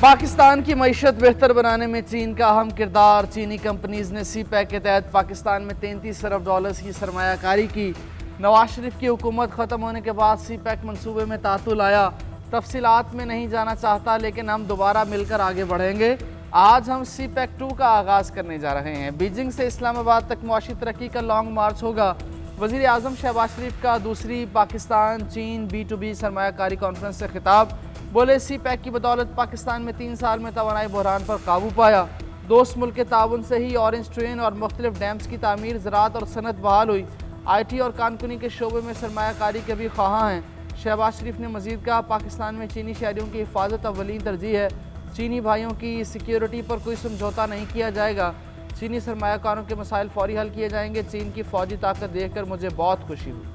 पाकिस्तान की मईशत बेहतर बनाने में चीन का अहम किरदार। चीनी कंपनीज ने सी पैक के तहत पाकिस्तान में 33 अरब डॉलर्स की सरमायाकारी की। नवाज शरीफ की हुकूमत ख़त्म होने के बाद सी पैक मनसूबे में तातुल आया। तफसीलात में नहीं जाना चाहता, लेकिन हम दोबारा मिलकर आगे बढ़ेंगे। आज हम सी पैक 2 का आगाज़ करने जा रहे हैं। बीजिंग से इस्लामाबाद तक मुआशी तरक्की का लॉन्ग मार्च होगा। वज़ीर आज़म शहबाज शरीफ का दूसरी पाकिस्तान चीन B2B सरमायाकारी कॉन्फ्रेंस से खिताब। बोले सी पैक की बदौलत पाकिस्तान में 3 साल में तवानाई बहरान पर काबू पाया। दोस्त मुल्क के ताउन से ही ऑरेंज ट्रेन और मुख्तलिफ डैम्स की तामीर, ज़राअत और सनत बहाल हुई। IT और कानकुनी के शोबे में सरमायाकारी के भी ख्वाहां हैं। शहबाज शरीफ ने मजीद कहा, पाकिस्तान में चीनी शहरियों की हिफाजत अव्वलीन तरजीह है। चीनी भाइयों की सिक्योरिटी पर कोई समझौता नहीं किया जाएगा। चीनी सरमायाकारों के मसाइल फौरी हल किए जाएंगे। चीन की फौजी ताकत देखकर मुझे बहुत खुशी हुई।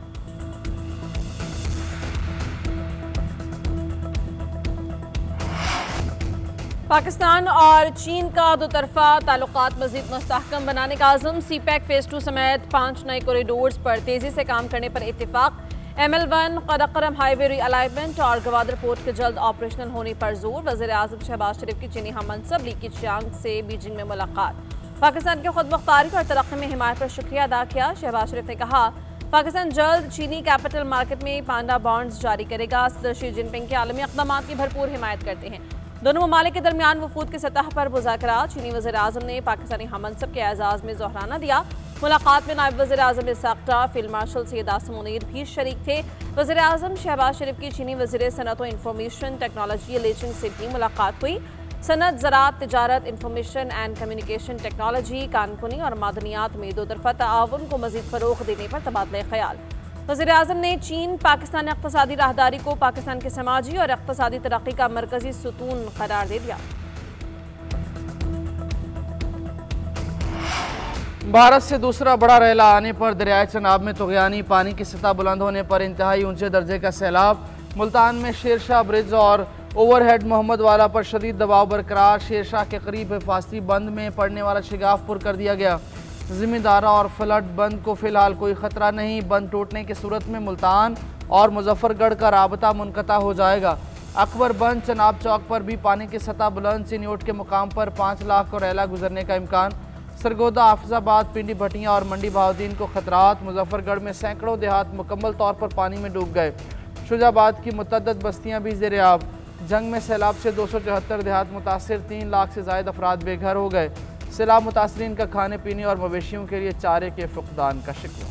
पाकिस्तान और चीन का दोतरफा ताल्लुकात मजीद मुस्तहकम बनाने का आज़म। सी पैक फेज़ 2 समेत 5 नए कॉरिडोर्स पर तेज़ी से काम करने पर इत्तेफाक। ML1 क़दक़रम हाईवे रीअलाइनमेंट और गवादर पोर्ट के जल्द ऑपरेशनल होने पर जोर। वज़ीर आज़म शहबाज शरीफ की चीनी हममनसब ली कीचियांग से बीजिंग में मुलाकात। पाकिस्तान की खुदमुख्तारी और तरक्की में हिमायत पर शुक्रिया अदा किया। शहबाज शरीफ ने कहा, पाकिस्तान जल्द चीनी कैपिटल मार्केट में पांडा बॉन्ड्स जारी करेगा। सदर शी जिनपिंग के आलमी इक़दामात की भरपूर हिमायत करते हैं। दोनों ममालिक के दरमियान वफूद की सतह पर मुज़ाकरा। चीनी वज़ीर आज़म ने पाकिस्तानी हममनसब के एजाज़ में ज़ोहराना दिया। मुलाकात में नायब वज़ीर आज़म इसाक़ डार, फील्ड मार्शल सैयद आसिम मुनीर भी शरीक थे। वज़ीर आज़म शहबाज शरीफ की चीनी वज़ीर सनअत और इंफॉर्मेशन टेक्नोलॉजी लीचिंग से भी मुलाकात हुई। सनत, ज़राअत, तिजारत, इंफॉर्मेशन एंड कम्युनिकेशन टेक्नोलॉजी, कानकुनी और मादनियात में दो तरफ़ा ताआवुन को मज़ीद फ़रोग़ देने पर तबादला ख़याल। वज़ीर आज़म ने चीन पाकिस्तान इक़्तिसादी राहदारी को पाकिस्तान के समाजी और इक़्तिसादी तरक्की का मरकज़ी सुतून करार दे दिया। भारत से दूसरा बड़ा रेला आने पर दरियाए चनाब में तुग़यानी। पानी की सतह बुलंद होने पर इंतहाई ऊंचे दर्जे का सैलाब। मुल्तान में शेरशाह ब्रिज और ओवरहेड मोहम्मद वाला पर शदीद दबाव बरकरार। शेरशाह के करीब हिफाजती बंद में पड़ने वाला शिगाफ पुर कर दिया गया। ज़िम्मेदारा और फ्लड बंद को फिलहाल कोई ख़तरा नहीं। बंद टूटने की सूरत में मुल्तान और मुजफ्फरगढ़ का राबता मुनक़ता हो जाएगा। अकबर बंद चनाब चौक पर भी पानी की सतह बुलंद। चिन्योट के मुकाम पर 5 लाख को रेला गुजरने का इम्कान। सरगोदा, हाफिजाबाद, पिंडी भटियाँ और मंडी बहाउद्दीन को खतरात। मुजफ्फरगढ़ में सैकड़ों देहात मुकम्मल तौर पर पानी में डूब गए। शुजाबाद की मुतअद्दिद बस्तियाँ भी ज़ेर आब। जंग में सैलाब से 274 देहात मुतासिर। 3 लाख से ज़ायद अफराद बेघर हो गए। सैलाब मुतासरीन का खाने पीने और मवेशियों के लिए चारे के फुकदान का शिकवा।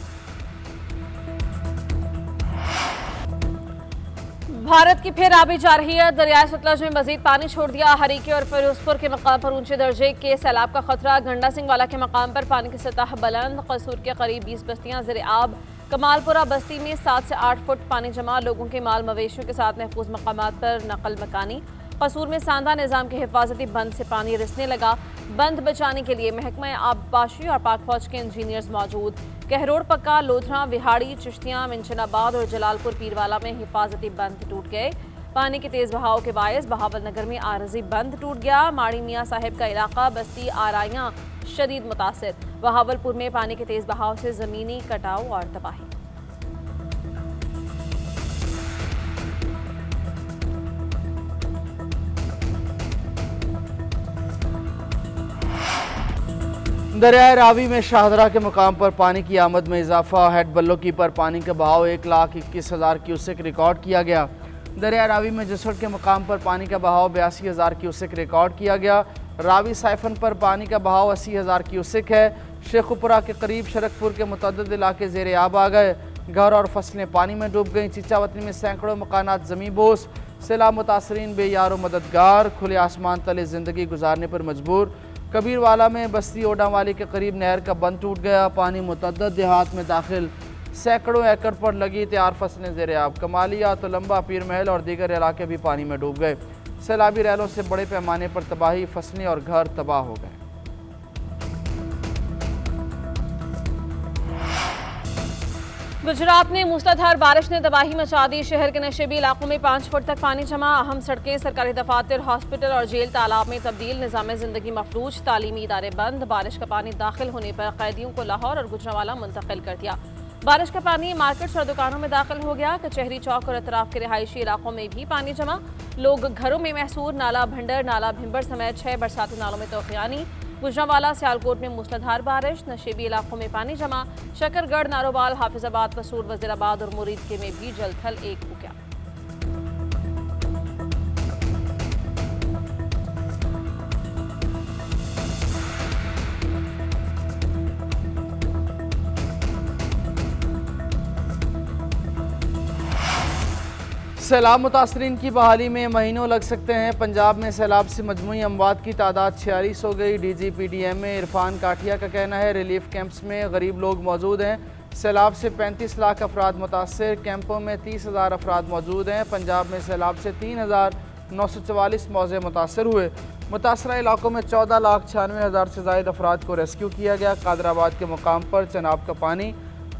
भारत की फिर आबी जा रही है। दरियाए सतलज में मजीद पानी छोड़ दिया। हरीके और फिरोजपुर के मकाम पर ऊंचे दर्जे के सैलाब का खतरा। गंडा सिंह वाला के मकाम पर पानी की सतह बुलंद। कसूर के करीब 20 बस्तियां ज़ेर आब। कमालपुरा बस्ती में 7 से 8 फुट पानी जमा। लोगों के माल मवेशियों के साथ महफूज मकामात पर नकल मकानी। कसूर में सांदा निज़ाम के हिफाजती बंद से पानी रिसने लगा। बंद बचाने के लिए महकमा आबपाशी और पाक फौज के इंजीनियर्स मौजूद। कहरोड़ पक्का, लोधरा, विहाड़ी, चिश्तियाँ, मिंशनाबाद और जलालपुर पीरवाला में हिफाजती बंद टूट गए। पानी के तेज़ बहाव के बायस बहावल नगर में आरजी बंद टूट गया। माड़ी मियाँ साहिब का इलाका, बस्ती आराइयाँ शदीद मुतासिर। बहावलपुर में पानी के तेज़ बहाव से ज़मीनी कटाव और तबाही। दरियाए रावी में शाहदरा के मुकाम पर पानी की आमद में इजाफा। हेड बल्लोकी पर पानी का बहाव 1,21,000 क्यूसेक रिकॉर्ड किया गया। दरिया रावी में जसड़ के मुकाम पर पानी का बहाव 82,000 क्यूसेक रिकॉर्ड किया गया। रावी साइफन पर पानी का बहाव 80,000 क्यूसेक है। शेखुपुरा के करीब शरकपुर के मुतअद्दिद इलाके ज़ेर आब आ गए। घर और फसलें पानी में डूब गईं। चिचावतनी में सैकड़ों मकानात ज़मी बोस। सैलाब मुतासरीन बेयारो मददगार। खुले आसमान तले ज़िंदगी गुजारने पर मजबूर। कबीरवाला में बस्ती ओडावाली के करीब नहर का बंद टूट गया। पानी मुतअद्दिद देहात में दाखिल। सैकड़ों एकड़ पर लगी तैयार फसलें ज़ेर आब। कमालिया, तोलंबा, पीर महल और दीगर इलाके भी पानी में डूब गए। सैलाबी रैलों से बड़े पैमाने पर तबाही, फसलें और घर तबाह हो गए। गुजरात में मूसलाधार बारिश ने तबाही मचा दी। शहर के नशेबी इलाकों में 5 फुट तक पानी जमा। अहम सड़कें, सरकारी दफातर, हॉस्पिटल और जेल तालाब में तब्दील। निज़ाम ज़िंदगी मफलूज। तालीमी इदारे बंद। बारिश का पानी दाखिल होने पर कैदियों को लाहौर और गुजरावाला मुंतकिल कर दिया। बारिश का पानी मार्केट्स और दुकानों में दाखिल हो गया। कचहरी चौक और अतराफ के रिहायशी इलाकों में भी पानी जमा। लोग घरों में महसूर, नाला भंडर, नाला भिंबर समेत 6 बरसाती नालों में तोफियानी। गुजरांवाला, सियालकोट में मूसलाधार बारिश। नशेबी इलाकों में पानी जमा। शकरगढ़, नारोवाल, हाफिजाबाद, कसूर, वजीराबाद और मुरीदके में भी जलथल एक हो गया। सैलाब मुतासरीन की बहाली में महीनों लग सकते हैं। पंजाब में सैलाब से मजमूई अमवात की तादाद 46 हो गई। DGPDM में इरफान काठिया का कहना है रिलीफ कैंप्स में गरीब लोग मौजूद हैं। सैलाब से 35 लाख अफराद मुतासर। कैंपों में 30,000 अफराद मौजूद हैं। पंजाब में सैलाब से 3,944 मौजे मुतासर हुए। मुतासरा इलाकों में 14,96,000 से ज़ायद अफराद को रेस्क्यू किया गया। कादराबाद के मुकाम पर चनाब का पानी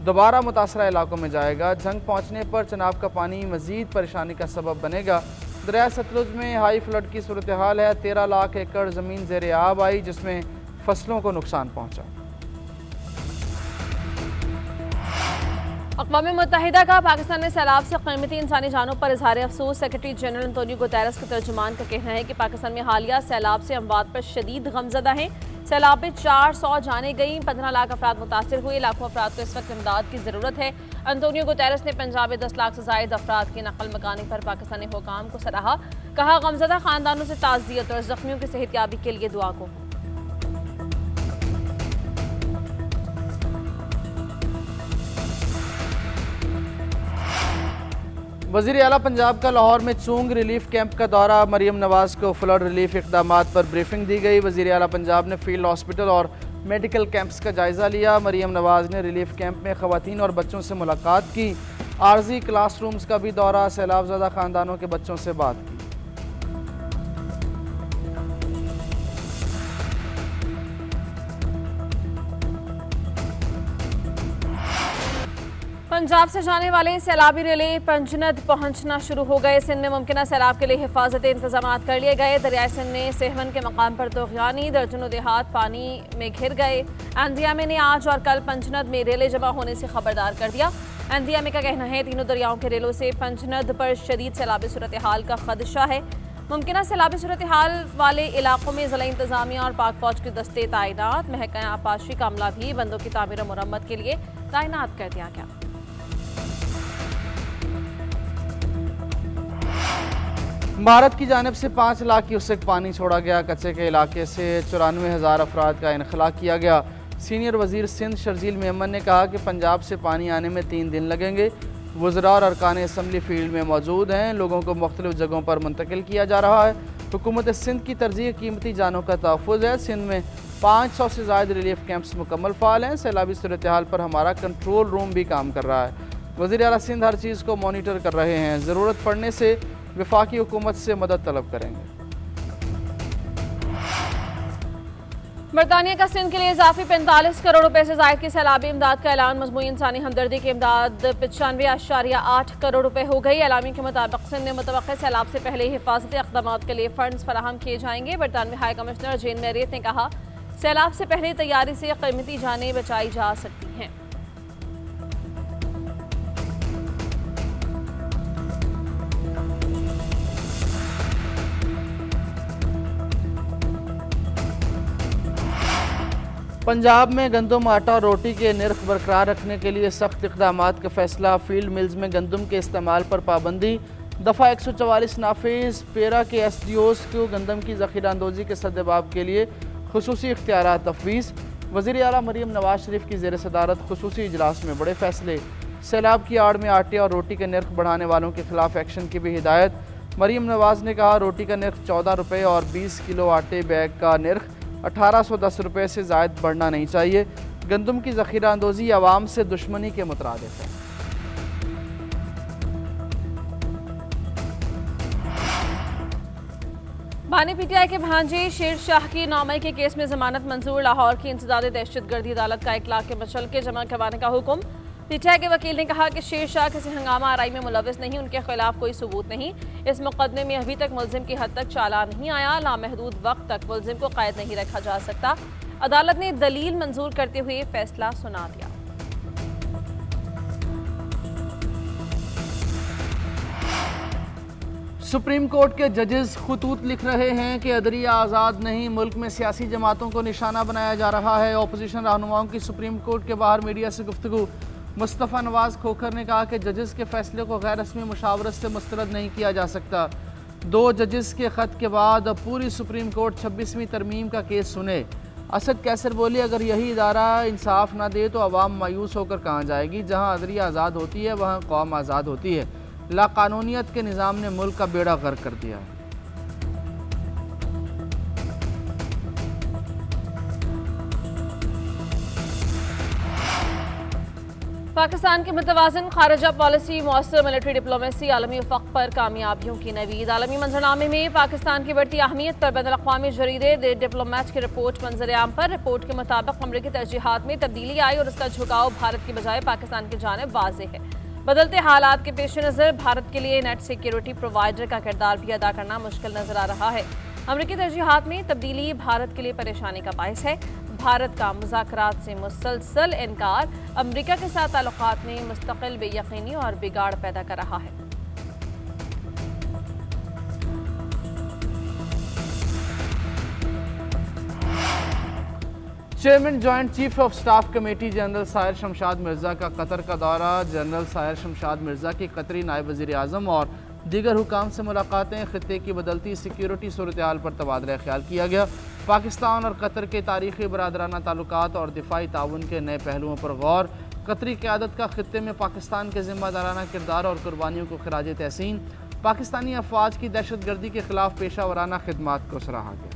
दोबारा मुतासरा इलाकों में जाएगा। जंग पहुँचने पर चनाब का पानी मज़ीद परेशानी का सबब बनेगा। दरिया सतलुज में हाई फ्लड की सूरत हाल है। 13 लाख एकड़ ज़मीन ज़ेरे आब आई, जिसमें फसलों को नुकसान पहुँचा। अक़वाम मुत्तहिदा का पाकिस्तान में सैलाब से कीमती इंसानी जानों पर इज़हार अफसोस। सेक्रेटरी जनरल अंतोनियो गुतेरेस के तर्जुमान का कहना है कि पाकिस्तान में हालिया सैलाब से अमवात पर शदीद गमज़दा हैं। सैलाब में 400 जाने गई, 15 लाख अफराद मुतासर हुए। लाखों अफराद को इस वक्त इमदाद की ज़रूरत है। अंतोनियो गुतेरेस ने पंजाब में 10 लाख से ज़ायद अफराद की नकल मकानी पर पाकिस्तानी हुकाम को सराहा। कहा गमज़दा ख़ानदानों से ताज़ियत और ज़ख्मियों की सेहतयाबी के लिए दुआ को। वज़ीर आला पंजाब का लाहौर में चूंग रिलीफ कैंप का दौरा। मरीम नवाज़ को फ्लड रिलीफ इक़दामात पर ब्रीफिंग दी गई। वज़ीर आला पंजाब ने फील्ड हॉस्पिटल और मेडिकल कैंप्स का जायज़ा लिया। मरीम नवाज़ ने रिलीफ कैंप में ख़वातीन और बच्चों से मुलाकात की। आर्जी क्लासरूम्स का भी दौरा। सैलाबज़दा ख़ानदानों के बच्चों से बात की। पंजाब से जाने वाले सैलाबी रेले पंजनद पहुंचना शुरू हो गए। सिंध में मुमकिन सैलाब के लिए हिफाजती इंतजाम कर लिए गए। दरियाए सिंध ने सेहवन के मकाम पर तोग़यानी, दर्जनों देहात पानी में घिर गए। एनडीएमए ने आज और कल पंजनद में रेले जमा होने से खबरदार कर दिया। एनडीएमए का कहना है तीनों दरियाओं के रेलों से पंजनद पर शदीद सैलाबी सूरत हाल का खदशा है। मुमकिन सैलाबी सूरत हाल वाले इलाकों में ज़िला इंतजामिया और पाक फौज के दस्ते तैनात। महकमा आबपाशी का अमला भी बंदों की तामीर और मुरम्मत के लिए तैनात कर दिया गया। भारत की जानिब से 5 लाख क्यूसेक पानी छोड़ा गया। कच्चे के इलाके से 94,000 अफराद का इनखला किया गया। सीनियर वजीर सिंध शर्जील मेमन ने कहा कि पंजाब से पानी आने में 3 दिन लगेंगे। वज़रा और अरकान असम्बली फील्ड में मौजूद हैं। लोगों को मुख्तलिफ जगहों पर मुंतकिल किया जा रहा है। हुकूमत सिंध की तरजीह कीमती जानों का तहफ़्फ़ुज़ है। सिंध में 500 से ज़ायद रिलीफ कैंप्स मुकम्मल फ़ाल हैं। सैलाबी सूरत हाल पर हमारा कंट्रोल रूम भी काम कर रहा है। वज़ीर आला सिंध हर चीज़ को मॉनिटर कर रहे हैं। ज़रूरत पड़ने से वफाकी हुकूमत से मदद तलब करेंगे। बरतानिया का सिंध के लिए इजाफी 45 करोड़ रुपए से ज़ायद की सैलाबी इमदाद का ऐलान। मजमूई इंसानी हमदर्दी की इमदाद 95.8 करोड़ रुपए हो गई। ऐलामी के मुताबिक सिंध में मुतवक्किल सैलाब से पहले हिफाजती इक़दामात के लिए फंड्स फराहम किए जाएंगे। बरतानवी हाई कमिश्नर जेन मैरियत ने कहा सैलाब से पहले तैयारी से कीमती जानें बचाई जा सकती हैं। पंजाब में गंदम, आटा और रोटी के निर्ख बरकरार रखने के लिए सख्त इक़दामात का फैसला। फील्ड मिल्स में गंदम के इस्तेमाल पर पाबंदी। दफ़ा 144 नाफिज। पेरा के SDOs को गंदम की ज़ख़ीरा अंदोज़ी के सद्देबाब के लिए खुसूसी इख्तियारात तफवीज़। वज़ीर आला मरीम नवाज शरीफ की ज़ेर सदारत खुसूसी इजलास में बड़े फैसले। सैलाब की आड़ में आटे और रोटी के निर्ख बढ़ाने वालों के खिलाफ एक्शन की भी हिदायत। मरीम नवाज ने कहा रोटी का निर्ख 14 रुपये और 20 किलो आटे बैग का निर्ख 1810 रुपये से ज़ायद बढ़ना नहीं चाहिए। गंदम की ज़ख़ीरा अंदोज़ी आवाम से दुश्मनी के मुतरादिफ है। बानी PTI के भांजे शेर शाह की नामई के केस में जमानत मंजूर। लाहौर की इंसदादी दहशतगर्दी अदालत का 1 लाख के मुचलके जमा करवाने का हुक्म। PTI के वकील ने कहा कि शेर शाह किसी हंगामा आराई में मुलविस नहीं, उनके खिलाफ कोई सबूत नहीं। इस मुकदमे में अभी तक मुलजिम की हद तक चालान नहीं आया। लामहदूद वक्त तक मुलजिम को कैद नहीं रखा जा सकता। अदालत ने दलील मंजूर करते हुए फैसला सुना दिया। सुप्रीम कोर्ट के जजेस खुतूत लिख रहे हैं कि अदलिया आज़ाद नहीं, मुल्क में सियासी जमातों को निशाना बनाया जा रहा है। अपोजिशन रहनुमाओं की सुप्रीम कोर्ट के बाहर मीडिया से गुफ्तगू। मुस्तफ़ा नवाज खोखर ने कहा कि जजेस के फैसले को गैर रस्मी मुशावरत से मुस्तरद नहीं किया जा सकता। 2 जजेस के ख़त के बाद अब पूरी सुप्रीम कोर्ट 26वीं तरमीम का केस सुने। असद कैसर बोली, अगर यही इदारा इंसाफ ना दे तो अवाम मायूस होकर कहाँ जाएगी। जहाँ अदलिया आज़ाद होती है वहाँ कौम आज़ाद होती है। लाकानूनियत के निज़ाम ने मुल्क का बेड़ा गर्क कर दिया है। पाकिस्तान की मुतवाज़िन खारजा पॉलिसी, मौसर मिलिट्री डिप्लोमेसी, आलमी उफ़क़ पर कामयाबियों की नवीद। आलमी मंजरनामे में पाकिस्तान की बढ़ती अहमियत पर बैनुल-अक़वामी जरीदे द डिप्लोमेट की रिपोर्ट मंजर-ए-आम पर। रिपोर्ट के मुताबिक अमरीकी तरजीहात में तब्दीली आई और उसका झुकाव भारत की बजाय पाकिस्तान की जानिब वाज़ेह है। बदलते हालात के पेश नज़र भारत के लिए नेट सिक्योरिटी प्रोवाइडर का किरदार भी अदा करना मुश्किल नजर आ रहा है। अमरीकी तरजीहात में तब्दीली भारत के लिए परेशानी का बायस है। भारत का मुज़ाकरात से मुसलसल इनकार अमरीका के साथ ताल्लुकात में मुस्तकिल बेयकीनी और बिगाड़ पैदा कर रहा है। Chairman joint chief of staff committee general Sahir Shamshad Mirza का कतर का दौरा। जनरल साहिर शमशाद मिर्ज़ा की कतरी नायब वज़ीर आज़म और दीगर हुकाम से मुलाकातें। खित्ते की बदलती सिक्योरिटी सूरत हाल पर तबादला ख्याल किया गया। पाकिस्तान और कतर के तारीख़ी बरादराना ताल्लुकात और दिफाई ताउन के नए पहलुओं पर गौर। कतरी क़यादत का खित्ते में पाकिस्तान के ज़िम्मेदाराना किरदार और कुर्बानियों को खिराज तहसीन। पाकिस्तानी अफवाज की दहशत गर्दी के खिलाफ पेशा वराना खिदमात को सराहा गया।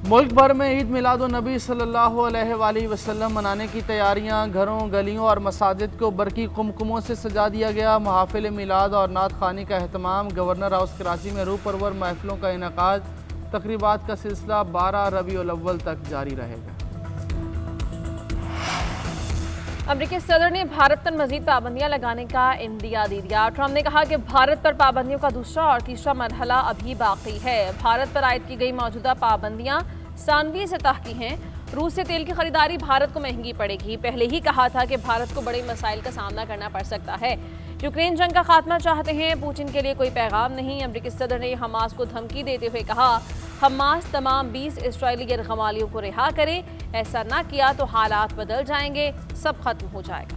मुल्क भर में ईद मिलादुन्नबी सल्लल्लाहु अलैहि वसल्लम मनाने की तैयारियां। घरों, गलियों और मसाजिद को बरकी कुमकुमों से सजा दिया गया। महाफिल मिलाद और नात खानी का अहतमाम। गवर्नर हाउस कराची में रूह परवर महफिलों का इनेकाद। तकरीबात का सिलसिला 12 रबीउल अव्वल तक जारी रहेगा। अमरीकी सदर ने भारत पर मजीद पाबंदियां लगाने का इंदिया दे दिया। ट्रंप ने कहा कि भारत पर पाबंदियों का दूसरा और तीसरा मरहला अभी बाकी है। भारत पर आयद की गई मौजूदा पाबंदियां सानवी सतह की हैं। रूस से तेल की खरीदारी भारत को महंगी पड़ेगी। पहले ही कहा था कि भारत को बड़े मसाइल का सामना करना पड़ सकता है। यूक्रेन जंग का खात्मा चाहते हैं, पुतिन के लिए कोई पैगाम नहीं। अमरीकी सदर ने हमास को धमकी देते हुए कहा, हमास तमाम 20 इस्राएली गिरगमालियों को रिहा करे। ऐसा ना किया तो हालात बदल जाएंगे, सब खत्म हो जाएगा।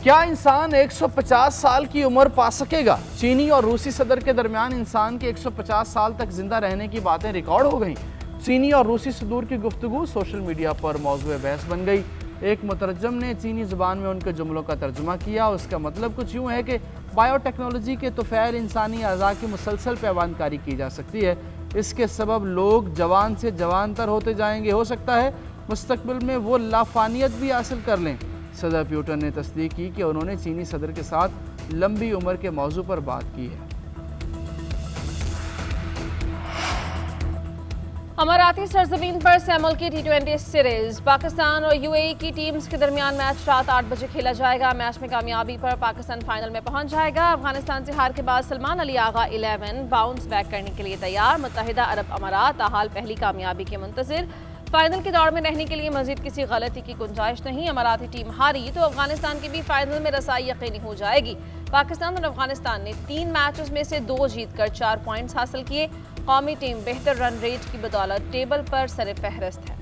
क्या इंसान 150 साल की उम्र पा सकेगा? चीनी और रूसी सदर के दरमियान इंसान के 150 साल तक जिंदा रहने की बातें रिकॉर्ड हो गईं। चीनी और रूसी सदूर की गुफ्तगू सोशल मीडिया पर मौजूए बहस बन गई। एक मुतरजम ने चीनी ज़ुबान में उनके जुमलों का तर्जुमा किया। उसका मतलब कुछ यूँ है कि बायोटेक्नोलॉजी के तुफैल इंसानी अज़ा की मुसलसल पैवानकारी की जा सकती है। इसके सबब लोग जवान से जवान तर होते जाएंगे। हो सकता है मुस्तकबिल में वो लाफानियत भी हासिल कर लें। सदर पुतिन ने तस्दीक की कि उन्होंने चीनी सदर के साथ लंबी उम्र के मौजू पर बात की है। अमाराती सरजमीन पर सैमुअल की T20 सीरीज। पाकिस्तान और UAE की टीम्स के दरमियान मैच रात 8 बजे खेला जाएगा। मैच में कामयाबी पर पाकिस्तान फाइनल में पहुंच जाएगा। अफगानिस्तान से हार के बाद सलमान अली आगा 11 बाउंस बैक करने के लिए तैयार। मुत्तहिदा अरब अमारात ताहाल पहली कामयाबी के मुंतज़िर। फाइनल की दौड़ में रहने के लिए मजीद किसी गलती की गुंजाइश नहीं। अमाराती टीम हारी तो अफगानिस्तान की भी फाइनल में रसाई यकीनी हो जाएगी। पाकिस्तान और अफगानिस्तान ने 3 मैचेस में से 2 जीतकर 4 पॉइंट्स हासिल किए। कौमी टीम बेहतर रन रेट की बदौलत टेबल पर सर फहरिस्त है।